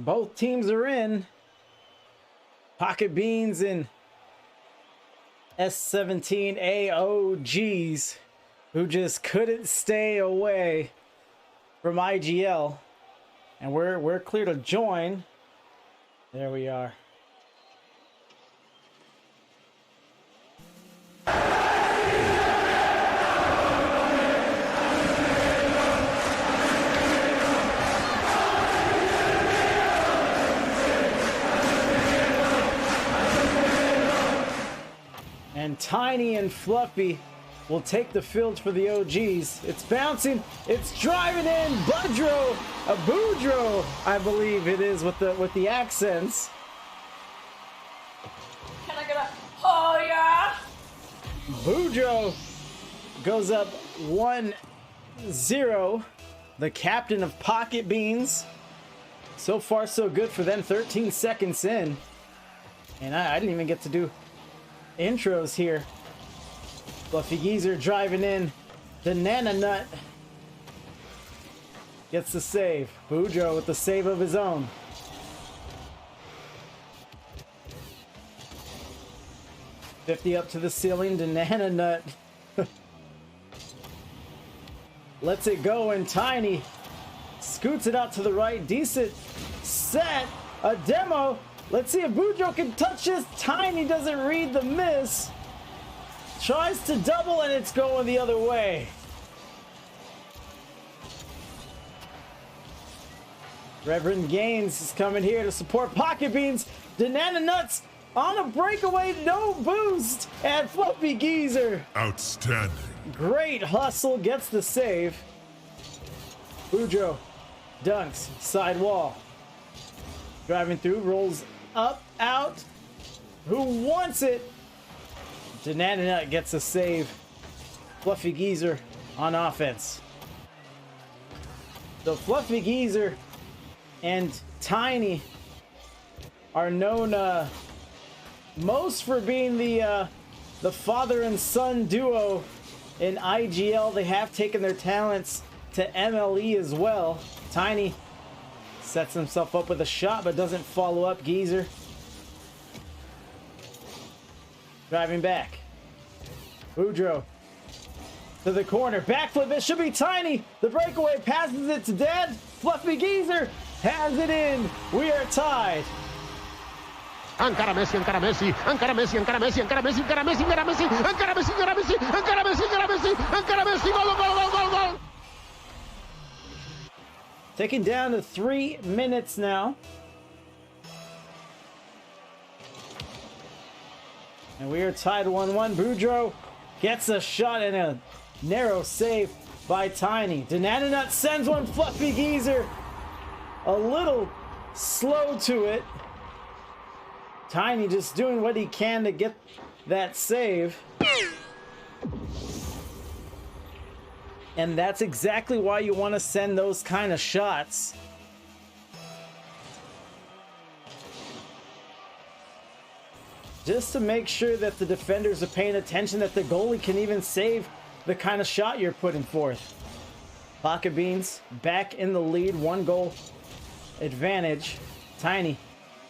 Both teams are in. Pocket Beans and S17a O.G.s, who just couldn't stay away from IGL. And we're clear to join. There we are. And Tiny and Fluffy will take the field for the OGs. It's bouncing, it's driving in. Boudreaux, I believe it is with the accents. Can I get a oh yeah? Boudreaux goes up 1-0. The captain of Pocket Beans. So far, so good for them. 13 seconds in, and I didn't even get to do intros here. Fluffy Geezer driving in. The Nana Nut gets the save. Boudreaux with the save of his own. $50 up to the ceiling. The Nana Nut lets it go, and Tiny scoots it out to the right. Decent set, a demo. Let's see if Boudreaux can touch this. Tiny doesn't read the miss. Tries to double and it's going the other way. Reverend Gaines is coming here to support Pocket Beans. Banana Nuts on a breakaway, no boost, and Fluffy Geezer. Outstanding. Great hustle, gets the save. Boudreaux dunks, side wall. Driving through, rolls up, out. Who wants it? Banana Nut gets a save. Fluffy Geezer on offense. So Fluffy Geezer and Tiny are known most for being the father and son duo in IGL. They have taken their talents to MLE as well. Tiny sets himself up with a shot but doesn't follow up. Geezer driving back. Boudreaux to the corner. Backflip. It should be Tiny. The breakaway passes it to Dad. Fluffy Geezer has it in. We are tied. Encara Messi, encara Messi, encara Messi, encara Messi, encara Messi, encara Messi, encara Messi, encara Messi, encara Messi, encara Messi, encara Messi, encara Messi, gol, gol, gol, gol, gol. Taking down to 3 minutes now. And we are tied 1-1. Boudreaux gets a shot and a narrow save by Tiny. Banana Nut sends one. Fluffy Geezer a little slow to it. Tiny just doing what he can to get that save. And that's exactly why you want to send those kind of shots. Just to make sure that the defenders are paying attention, that the goalie can even save the kind of shot you're putting forth. Pocket Beans back in the lead, 1 goal advantage. Tiny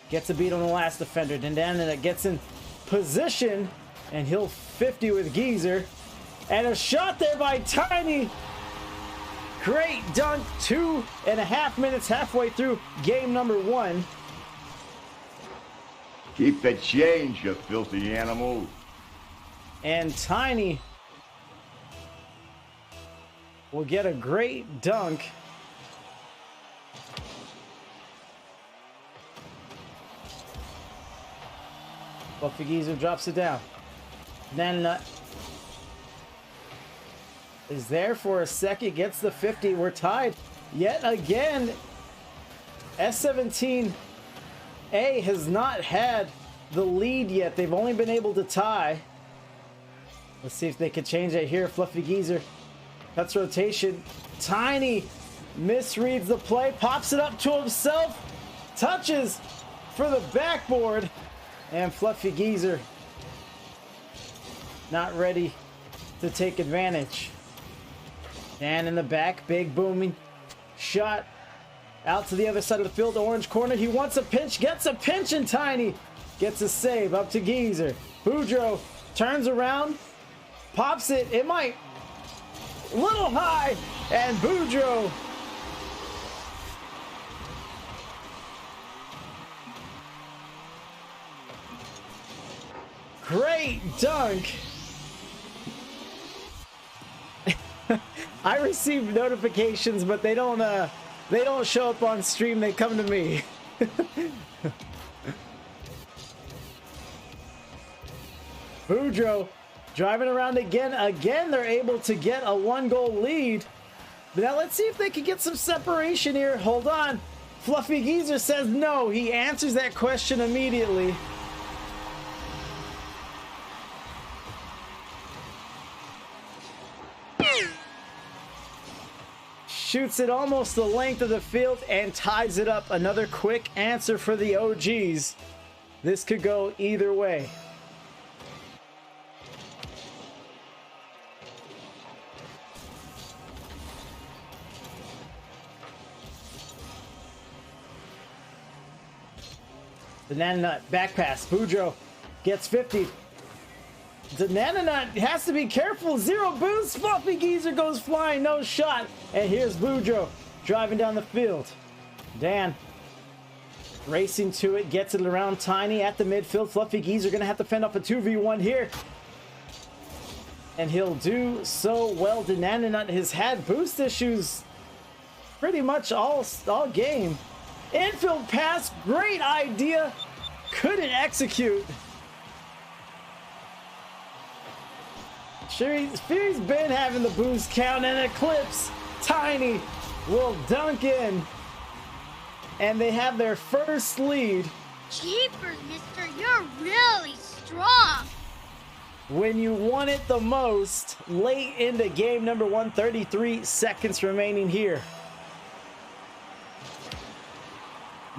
gets a beat on the last defender. Dandana gets in position, and he'll 50 with Geezer. And a shot there by Tiny. Great dunk. 2.5 minutes halfway through game number 1. Keep the change, you filthy animal. And Tiny will get a great dunk. Fluffy Geezer drops it down. Then is there for a second, gets the 50. We're tied yet again. S17a has not had the lead yet. They've only been able to tie. Let's see if they can change it here. Fluffy Geezer cuts rotation. Tiny misreads the play, pops it up to himself, touches for the backboard. And Fluffy Geezer not ready to take advantage. And in the back, big booming shot out to the other side of the field, orange corner. He wants a pinch, gets a pinch, and Tiny gets a save up to Geezer. Boudreaux turns around, pops it. It might a little high, and Boudreaux great dunk. I receive notifications, but they don't show up on stream. They come to me. Boudreaux driving around again. Again, they're able to get a 1-goal lead. But now let's see if they can get some separation here. Hold on. Fluffy Geezer says no. He answers that question immediately. Shoots it almost the length of the field and ties it up. Another quick answer for the OGs. This could go either way. Banana Nut back pass. Boudreaux gets 50. Banana Nut has to be careful. 0 boost. Fluffy Geezer goes flying. No shot. And here's Boudreaux driving down the field. Dan Racing to it, gets it around Tiny at the midfield. Fluffy Geezer gonna have to fend off a 2v1 here. And he'll do so well. Denananut has had boost issues pretty much all game. Infield pass, great idea. Couldn't execute. Fury's been having the boost count, and Eclipse Tiny will dunk in. And they have their first lead. Jeepers, mister, you're really strong. When you want it the most, late into game number 1, 33 seconds remaining here.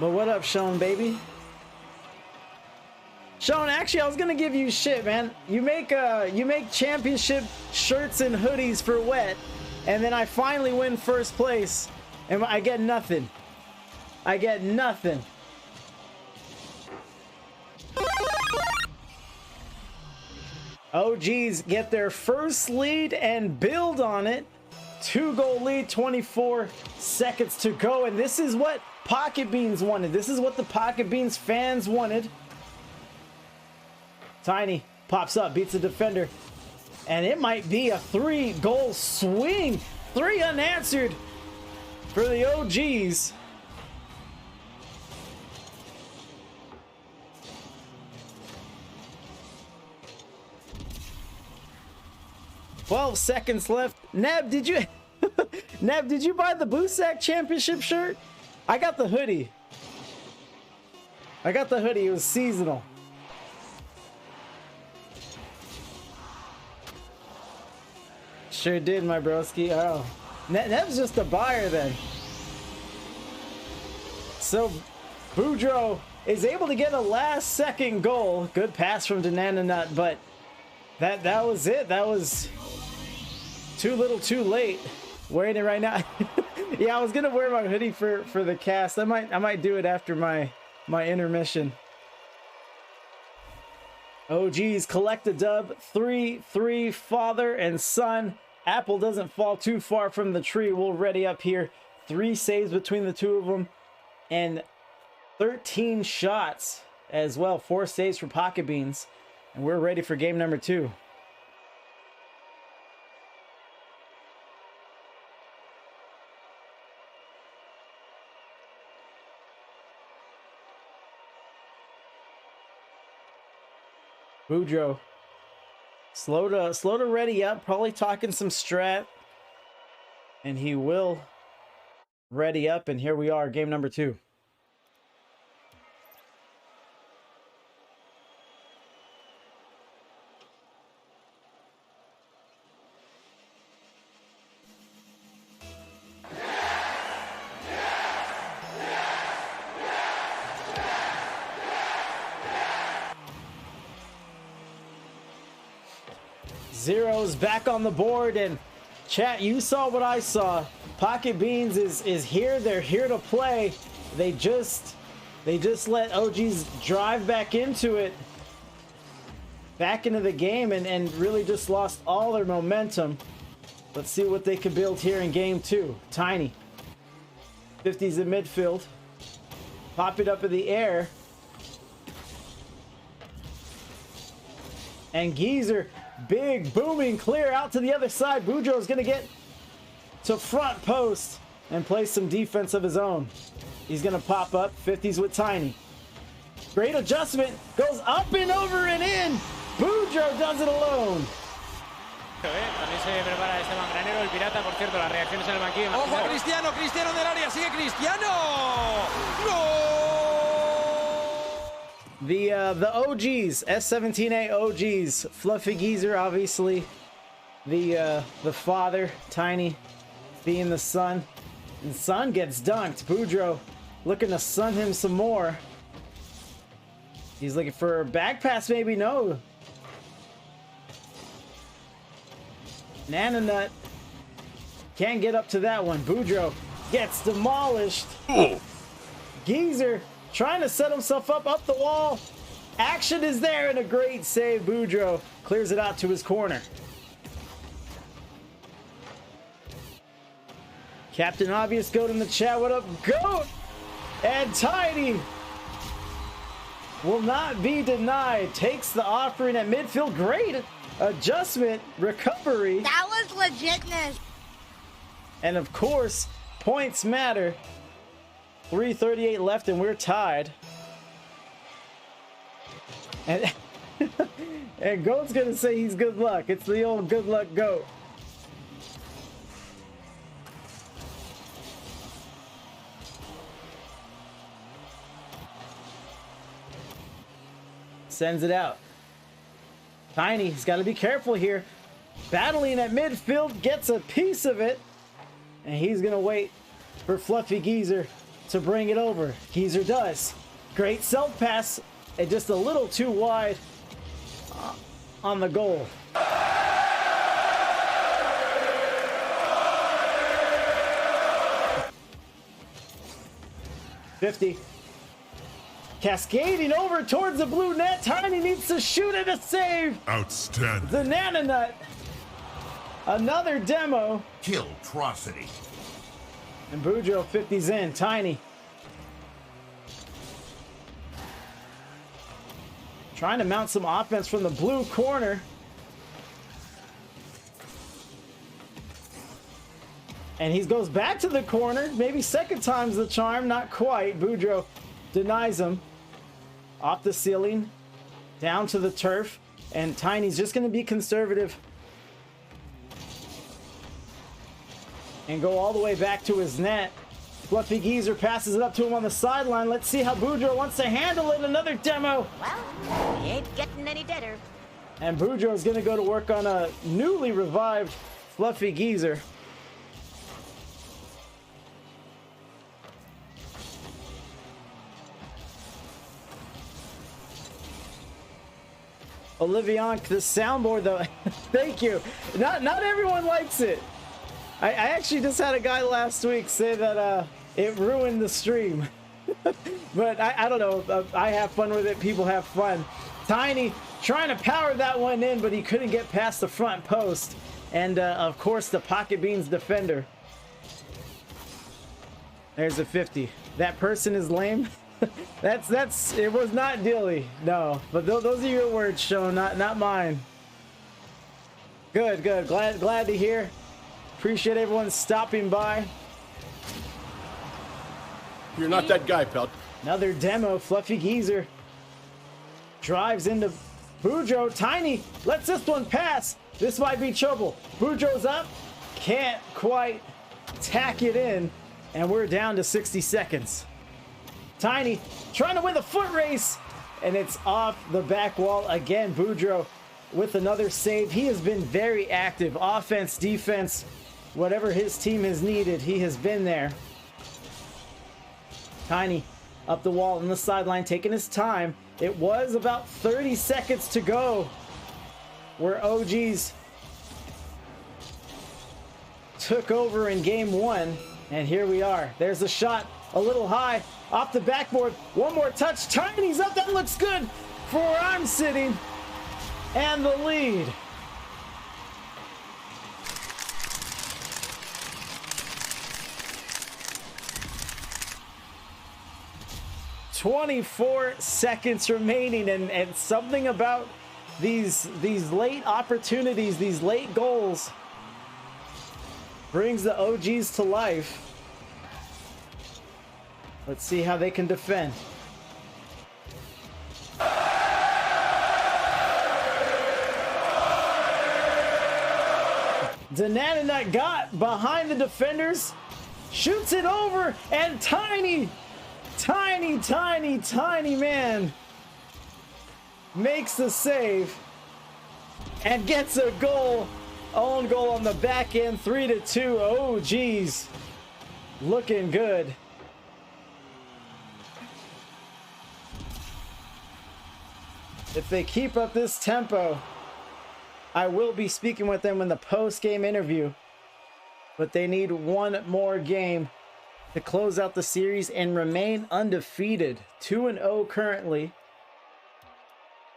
But what up, Sean, baby? Sean, actually, I was gonna give you shit, man. You make championship shirts and hoodies for wet, and then I finally win first place, and I get nothing. I get nothing. OGs get their first lead and build on it. 2-goal lead, 24 seconds to go. And this is what Pocket Beans wanted. This is what the Pocket Beans fans wanted. Tiny pops up, beats the defender. And it might be a 3-goal swing. 3 unanswered for the OGs. "12 seconds left." Neb, did you Neb, did you buy the Boosack Championship shirt? I got the hoodie. I got the hoodie. It was seasonal. Sure did, my broski. Oh, Neb's just a buyer then. So Boudreaux is able to get a last-second goal. Good pass from Denananut, but that was it. That was too little, too late. Wearing it right now. Yeah, I was gonna wear my hoodie for the cast. I might do it after my intermission. OGs collect a dub. 3-3 father and son. Apple doesn't fall too far from the tree. We'll ready up here. 3 saves between the two of them, and 13 shots as well. 4 saves for Pocket Beans, and we're ready for game number 2. Boudreaux, slow to ready up, probably talking some strat, and he will ready up, and here we are, game number 2. Zero's back on the board, and chat, you saw what I saw. Pocket Beans is here. They're here to play. They just let OGs drive back into it, back into the game, and really just lost all their momentum. Let's see what they can build here in game 2. Tiny 50s in midfield, pop it up in the air, and Geezer, big booming clear out to the other side. Boudreaux is going to get to front post and play some defense of his own. He's going to pop up. 50s with Tiny. Great adjustment. Goes up and over and in. Boudreaux does it alone. También se prepara este mangranero, el pirata, por cierto, las reacciones en el banquillo. ¡Ojo, Cristiano! ¡Cristiano en el área! ¡Sigue Cristiano! ¡No! The OGs, S17a O.G.s, Fluffy Geezer, obviously, the father, Tiny being the son, and son gets dunked. Boudreaux looking to sun him some more. He's looking for a back pass, maybe. No. Nananut can't get up to that one. Boudreaux gets demolished. Geezer trying to set himself up the wall. Action is there, and a great save. Boudreaux clears it out to his corner. Captain Obvious Goat in the chat. What up, Goat? And Tiny will not be denied. Takes the offering at midfield. Great adjustment, recovery. That was legitness. And of course, points matter. 3:38 left and we're tied. And, and Goat's gonna say he's good luck. It's the old good luck Goat. Sends it out. Tiny's got to be careful here. Battling at midfield, gets a piece of it. And he's going to wait for Fluffy Geezer to bring it over. Geezer does. Great self-pass. And just a little too wide on the goal. $50. Cascading over towards the blue net. Tiny needs to shoot it, a save. Outstanding. The Nana Nut. Another demo. Killtrocity. And Boudreaux 50's in. Tiny. Trying to mount some offense from the blue corner. And he goes back to the corner. Maybe second time's the charm. Not quite. Boudreaux denies him. Off the ceiling. Down to the turf. And Tiny's just going to be conservative. And go all the way back to his net. Fluffy Geezer passes it up to him on the sideline. Let's see how Boudreaux wants to handle it. Another demo. Well, he ain't getting any deader. And Boudreaux is going to go to work on a newly revived Fluffy Geezer. Oliviank, the soundboard though. Thank you. Not everyone likes it. I actually just had a guy last week say that it ruined the stream. But I don't know. I have fun with it. People have fun. Tiny trying to power that one in, but he couldn't get past the front post. And of course the Pocket Beans defender. There's a 50. That person is lame. That's it was not Dilly, no, but those are your words, Sean, not mine. Good, glad to hear. Appreciate everyone stopping by. You're not that guy, pal. Another demo. Fluffy Geezer drives into Boudreaux. Tiny lets this one pass. This might be trouble. Boudreaux's up, can't quite tack it in, and we're down to 60 seconds. Tiny trying to win the foot race, and it's off the back wall again. Boudreaux with another save. He has been very active. Offense, defense, whatever his team has needed, he has been there. Tiny up the wall on the sideline, taking his time. It was about 30 seconds to go where O.G.s took over in game one, and here we are. There's the shot, a little high. Off the backboard, one more touch. Tiny's up, that looks good for where I'm sitting. And the lead. "24 seconds remaining, and something about these late opportunities, these late goals brings the O.G.s to life. Let's see how they can defend. Danananut got behind the defenders, shoots it over, and tiny man makes the save and gets a goal. Own goal on the back end, 3-2. O.G.s looking good. If they keep up this tempo, I will be speaking with them in the post-game interview. But they need one more game to close out the series and remain undefeated. 2-0 currently.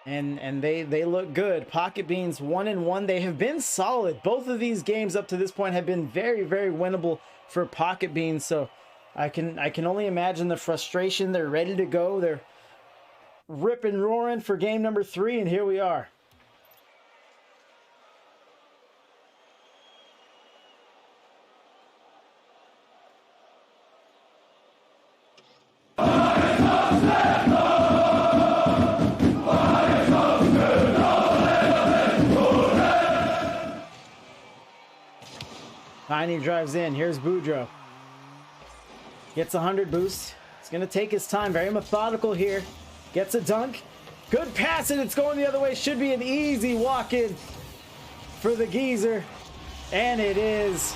And they look good. Pocket Beans 1-1. They have been solid. Both of these games up to this point have been very, very winnable for Pocket Beans. So I can only imagine the frustration. They're ready to go. ripping roaring for game number 3, and here we are. Tiny drives in. Here's Boudreaux. Gets 100 boost. It's going to take his time. Very methodical here. Gets a dunk. Good pass, and it's going the other way. Should be an easy walk-in for the geezer. And it is.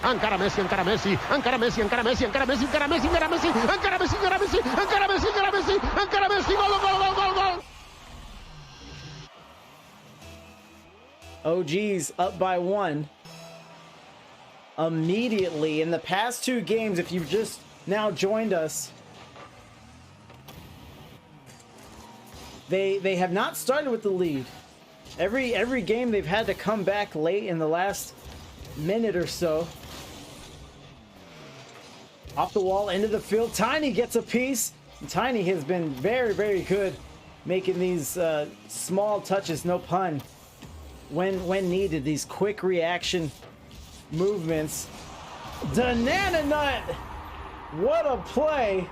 Encara Messi, encara Messi, encara Messi, encara Messi, encara Messi, encara Messi, encara Messi, encara Messi, encara Messi, encara Messi, encara Messi, encara Messi, gol, gol, gol, gol, gol. O.G.s up by 1 immediately. In the past 2 games, if you've just now joined us, they have not started with the lead. Every game they've had to come back late in the last minute or so. Off the wall, into the field. Tiny gets a piece. Tiny has been very, very good making these small touches, no pun, when needed. These quick reaction movements. Banana Nut! What a play!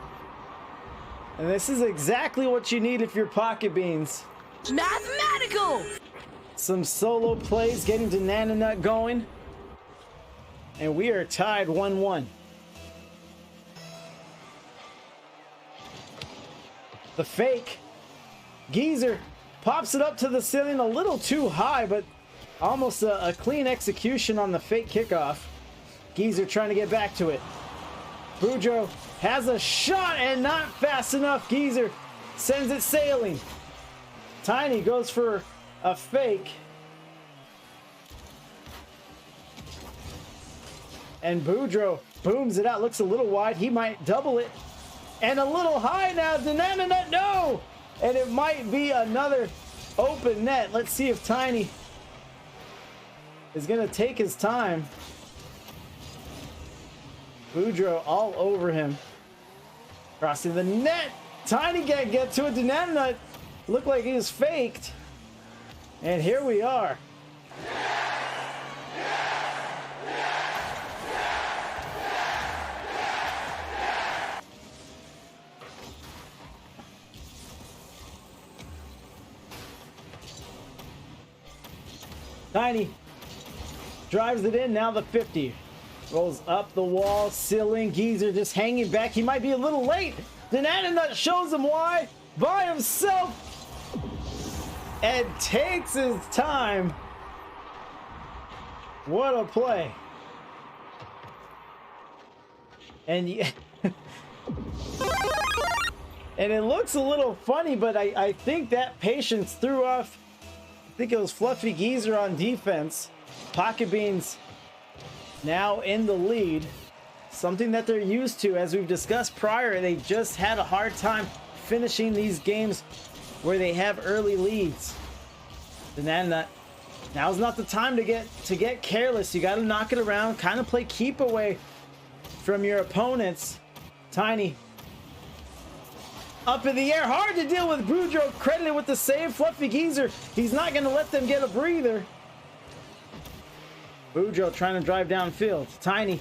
And this is exactly what you need if you're Pocket Beans. Mathematical! Some solo plays getting Banana Nut going. And we are tied 1-1. The fake. Geezer pops it up to the ceiling a little too high, but almost a clean execution on the fake kickoff. Geezer trying to get back to it. Boudreaux has a shot and not fast enough. Geezer sends it sailing. Tiny goes for a fake. And Boudreaux booms it out. Looks a little wide. He might double it. And a little high now. Banana Nut, no! And it might be another open net. Let's see if Tiny is going to take his time. Boudreaux all over him. Crossing the net. Tiny can't get to it. Banana Nut looked like he was faked. And here we are. Tiny drives it in. Now the 50. Rolls up the wall. Ceiling. Geezer just hanging back. He might be a little late. Banana Nut shows him why. By himself. And takes his time. What a play. And and it looks a little funny, but I think that patience threw off. I think it was Fluffy Geezer on defense. Pocket Beans now in the lead. Something that they're used to, as we've discussed prior. They just had a hard time finishing these games where they have early leads. Banana Nut. Now's not the time to get careless. You got to knock it around. Kind of play keep away from your opponents. Tiny. Up in the air. Hard to deal with. Boudreaux credited with the save. Fluffy Geezer. He's not going to let them get a breather. Boudreaux trying to drive downfield. Tiny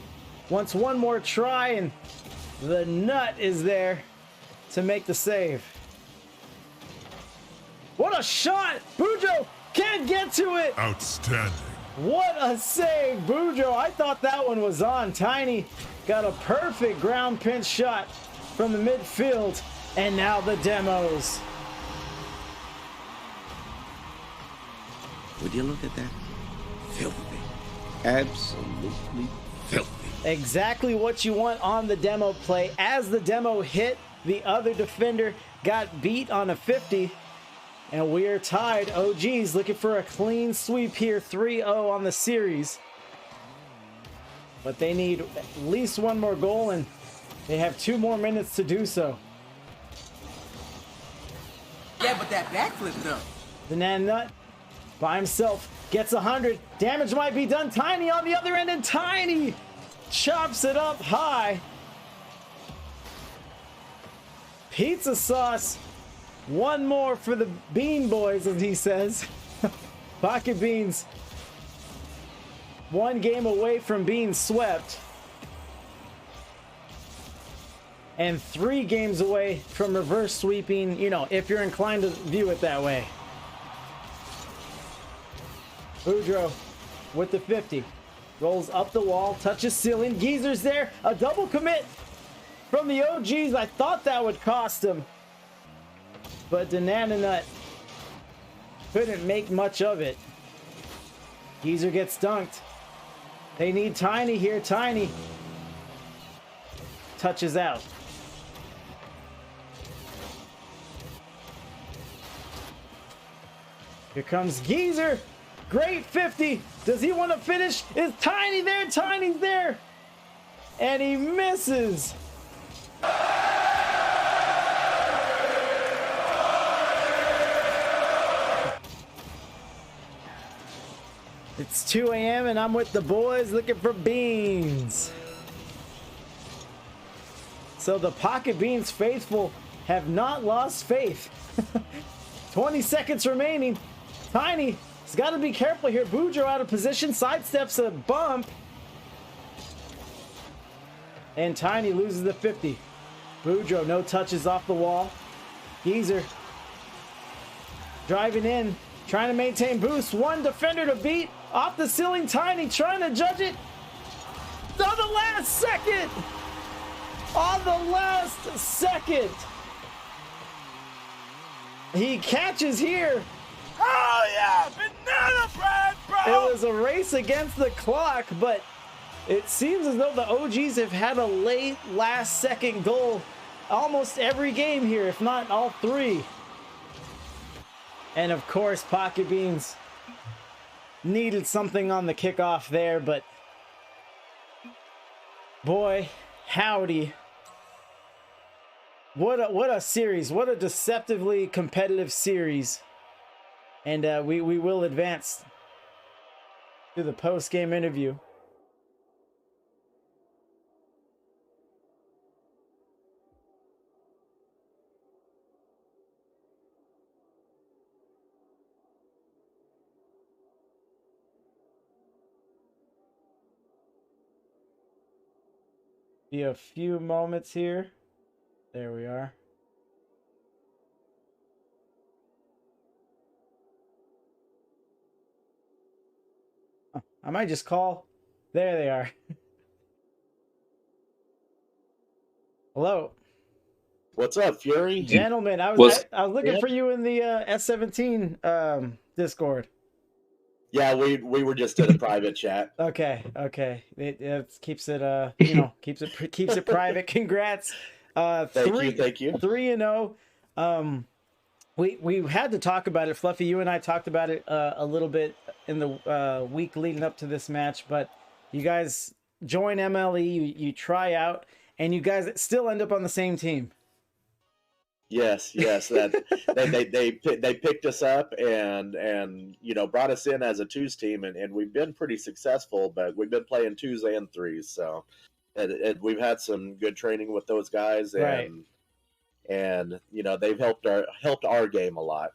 wants one more try, and the nut is there to make the save. What a shot! Boudreaux can't get to it! Outstanding. What a save, Boudreaux. I thought that one was on. Tiny got a perfect ground pinch shot from the midfield. And now the demos. Would you look at that? Filthy. Absolutely filthy. Exactly what you want on the demo play. As the demo hit, the other defender got beat on a 50. And we are tied. O.G.s looking for a clean sweep here. 3-0 on the series. But they need at least one more goal, and they have 2 more minutes to do so. Yeah, but that backflip though. Banana Nut by himself gets 100. Damage might be done. Tiny on the other end, and Tiny chops it up high. Pizza sauce. One more for the Bean Boys, as he says. Pocket Beans. One game away from being swept. And 3 games away from reverse sweeping, you know, if you're inclined to view it that way. Boudreaux with the 50. Rolls up the wall, touches ceiling. Geezer's there. A double commit from the OGs. I thought that would cost him. But Danananut couldn't make much of it. Geezer gets dunked. They need Tiny here. Tiny touches out. Here comes Geezer. Great 50. Does he want to finish? Is Tiny there? Tiny's there. And he misses. It's 2 a.m. and I'm with the boys looking for beans. So the Pocket Beans faithful have not lost faith. 20 seconds remaining. Tiny has got to be careful here. Boudreaux out of position, sidesteps a bump. And Tiny loses the 50. Boudreaux, no touches off the wall. Geezer driving in, trying to maintain boost. One defender to beat. Off the ceiling, Tiny trying to judge it. On the last second. On the last second. He catches here. Oh yeah, banana bread, bro! It was a race against the clock, but it seems as though the OGs have had a late last second goal almost every game here, if not all 3. And of course, Pocket Beans needed something on the kickoff there, but boy, howdy. What a series. What a deceptively competitive series. And we will advance to the post-game interview. Be a few moments here. There we are. Oh, I might just call. There they are. Hello. What's up, Fury? Gentlemen, I was looking for you in the S17 Discord. Yeah, we were just in a private chat. Okay. It keeps it you know, keeps it private. Congrats. Thank you. 3-0. We had to talk about it. Fluffy, you and I talked about it a little bit in the week leading up to this match, but you guys join MLE, you try out, and you guys still end up on the same team. Yes. That they picked us up and you know brought us in as a 2s team, and we've been pretty successful. But we've been playing 2s and 3s, so we've had some good training with those guys, and you know they've helped our game a lot.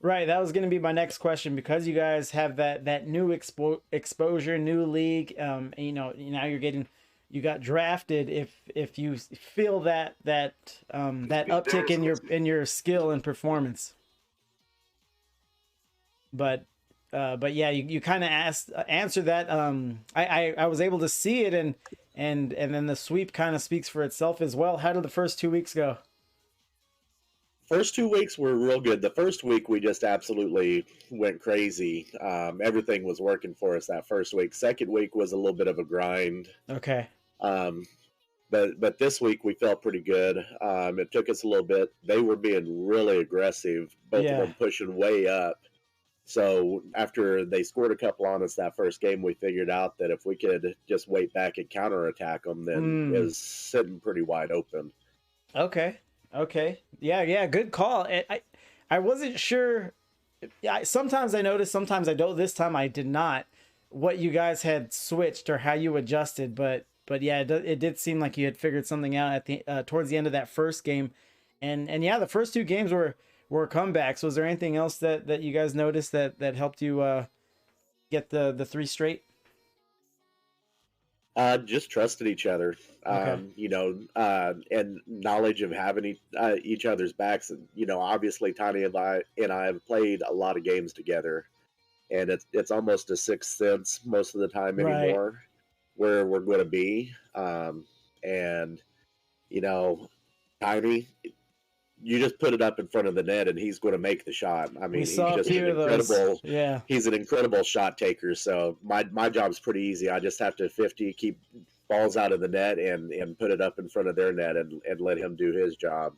Right, that was going to be my next question, because you guys have that new exposure, new league. You know, now you got drafted. If you feel that uptick in your skill and performance, but yeah, you kind of answer that. I was able to see it, and then the sweep kind of speaks for itself as well. How did the first 2 weeks go? First 2 weeks were real good. The first week we just absolutely went crazy. Everything was working for us that first week. Second week was a little bit of a grind. Okay. But this week we felt pretty good. It took us a little bit. They were being really aggressive, both of them pushing way up. So after they scored a couple on us that first game, we figured out that if we could just wait back and counterattack them, then it was sitting pretty wide open. Okay. Yeah, good call. I wasn't sure. Sometimes I noticed, sometimes I don't. This time I did not. What you guys had switched or how you adjusted, but yeah, it did seem like you had figured something out at the towards the end of that first game, And yeah, the first two games were comebacks. Was there anything else that you guys noticed that helped you get the three straight? Just trusted each other, Okay. and knowledge of having each other's backs. And obviously, Tiny and I have played a lot of games together, and it's almost a sixth sense most of the time Right. anymore where we're going to be. And Tiny, you just put it up in front of the net, and he's going to make the shot. I We mean, he's saw a just an few of those. incredible. Yeah. He's an incredible shot taker. So my job's pretty easy. I just have to 50 keep balls out of the net and put it up in front of their net and let him do his job.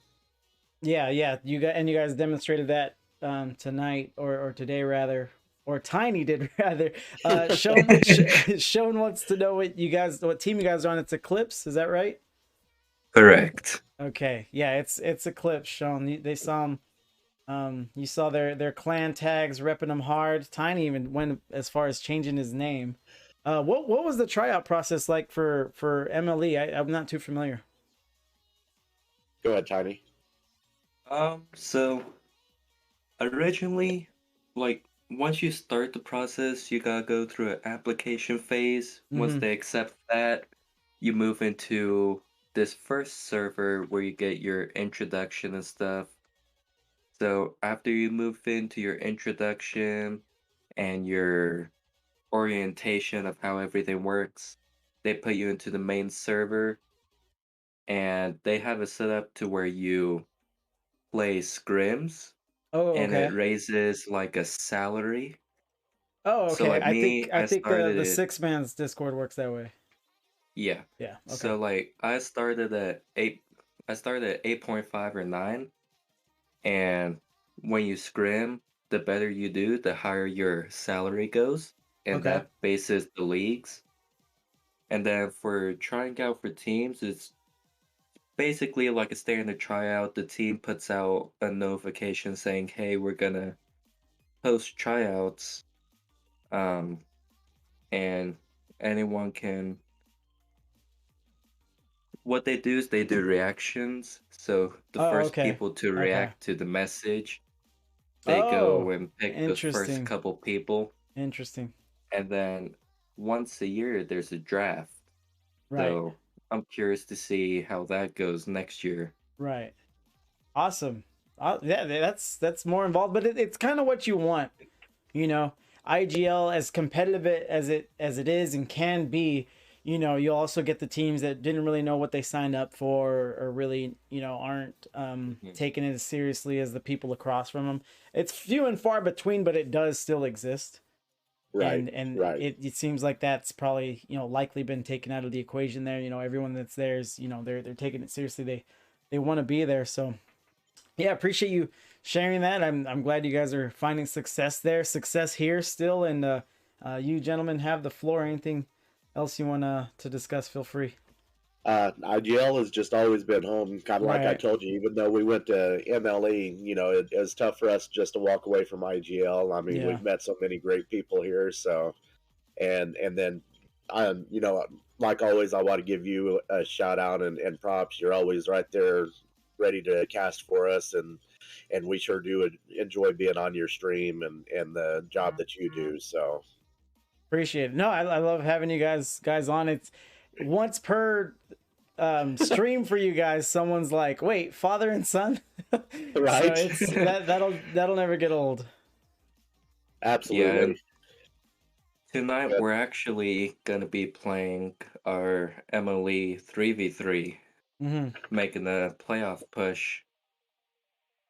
Yeah, yeah. You guys demonstrated that tonight or today rather, or Tiny did rather. Sean wants to know what team you guys are on. It's Eclipse, is that right? Correct. Okay, yeah, it's Eclipse. Sean, they saw him. You saw their clan tags, repping them hard. Tiny even went as far as changing his name. What was the tryout process like for MLE? I'm not too familiar. Go ahead, Tiny. So originally, like once you start the process, you gotta go through an application phase. Once they accept that, you move into this first server where you get your introduction and stuff. So after you move into your introduction and your orientation of how everything works, they put you into the main server and they have it set up to where you play scrims Oh, and it okay. raises like a salary. Oh, So okay. like I think me, I I think started the it, six man's Discord works that way. yeah. Yeah. Okay. So like I started at 8.5 or 9, and when you scrim, the better you do, the higher your salary goes, and Okay. that bases the leagues. And then for trying out for teams, it's basically like a standard tryout. The team puts out a notification saying, "Hey, we're gonna host tryouts," um, and anyone can. What they do is they do reactions. So the Oh, first okay. people to Okay. react to the message, they go Oh, and pick the first interesting. couple people, Interesting. and then once a year there's a draft. Right. So I'm curious to see how that goes next year. Right. Awesome. Yeah, that's more involved, but it's kind of what you want, you know. IGL, as competitive as it is and can be, you also get the teams that didn't really know what they signed up for, or really, aren't taking it as seriously as the people across from them. It's few and far between, but it does still exist. Right. And Right. it seems like that's probably, likely been taken out of the equation there. Everyone that's there is, they're taking it seriously. They want to be there. So yeah, appreciate you sharing that. I'm glad you guys are finding success there, success here still. And you gentlemen have the floor. Anything else you want to discuss, feel free. IGL has just always been home, kind of like I Right. told you. Even though we went to MLE, it was tough for us just to walk away from IGL. I mean, Yeah. we've met so many great people here. So, and then, like always, I want to give you a shout out and props. You're always right there, ready to cast for us, and we sure do enjoy being on your stream and the job that you do. So Appreciate it. No, I love having you guys on. It's once per stream for you guys. Someone's like, wait, father and son. So right, it's that'll never get old. Yeah, absolutely. and tonight we're actually gonna be playing our MLE 3v3, making the playoff push.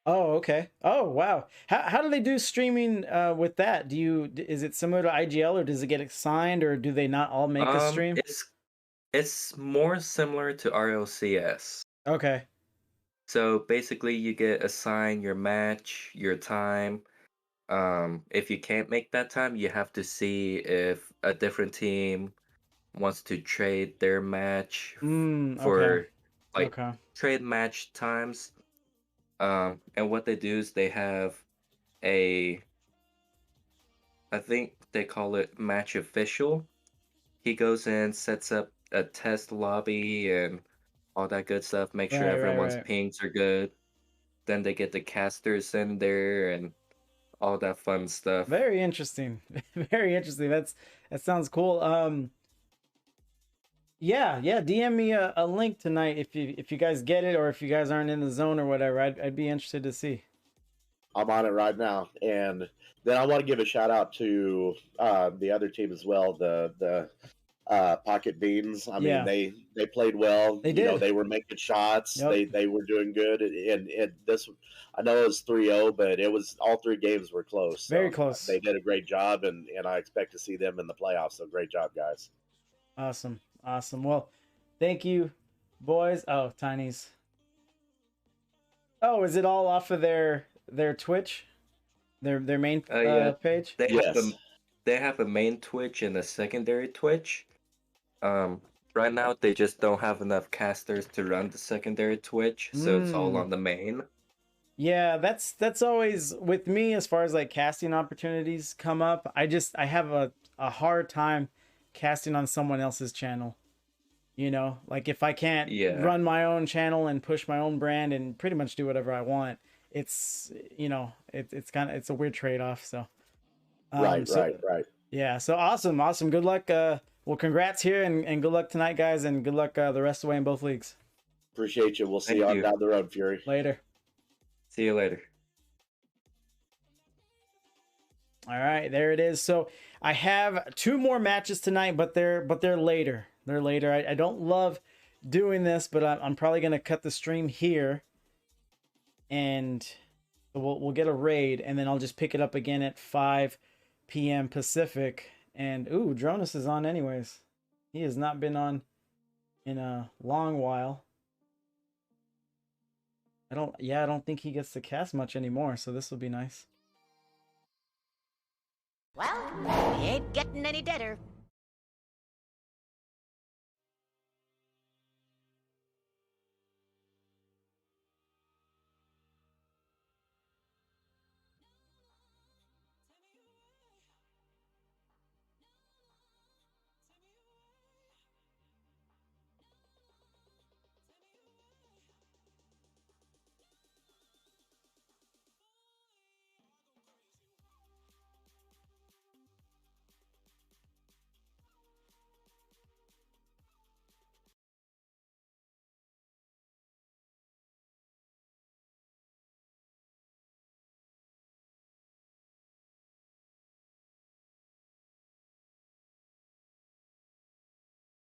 Oh, okay. Oh, wow. How do they do streaming with that? Is it similar to IGL, or does it get assigned, or do they not all make a stream? It's more similar to RLCS. Okay. So basically, you get assigned your match, your time. If you can't make that time, you have to see if a different team wants to trade their match Okay. for like Okay. trade match times. And what they do is they have a, I think they call it match official. He goes in, sets up a test lobby and all that good stuff, make sure Right, right, everyone's right. pings are good. then they get the casters in there and all that fun stuff. Very interesting. Very interesting. That sounds cool. Yeah, DM me a link tonight if you guys get it, or if you guys aren't in the zone or whatever. I'd be interested to see. I'm on it right now, and then I want to give a shout out to the other team as well, the Pocket Beans. I mean, they played well. They did. They were making shots. Yep. They were doing good, and this, I know it was 3-0, but it was all 3 games were close. So very close. They did a great job, and I expect to see them in the playoffs. So great job, guys. Awesome. Well, thank you, boys. Oh, Tiny's. Oh, is it all off of their Twitch, their main page? They have a main Twitch and a secondary Twitch. Right now they just don't have enough casters to run the secondary Twitch, so it's all on the main. Yeah, that's always with me as far as like casting opportunities come up. I have a hard time casting on someone else's channel. Like if I can't run my own channel and push my own brand and pretty much do whatever I want, it's it's a weird trade-off. So right. Yeah, so awesome. Good luck. Well, congrats here and good luck tonight, guys, and good luck the rest of the way in both leagues. Appreciate you. We'll see you on down the road, Fury. Later. See you later. All right, there it is. So I have 2 more matches tonight, but they're later. They're later. I don't love doing this, but I'm probably gonna cut the stream here, and we'll get a raid, and then I'll just pick it up again at 5 p.m. Pacific. And ooh, Dronus is on anyways. He has not been on in a long while. I don't think he gets to cast much anymore, so this will be nice. Well, we ain't getting any deader.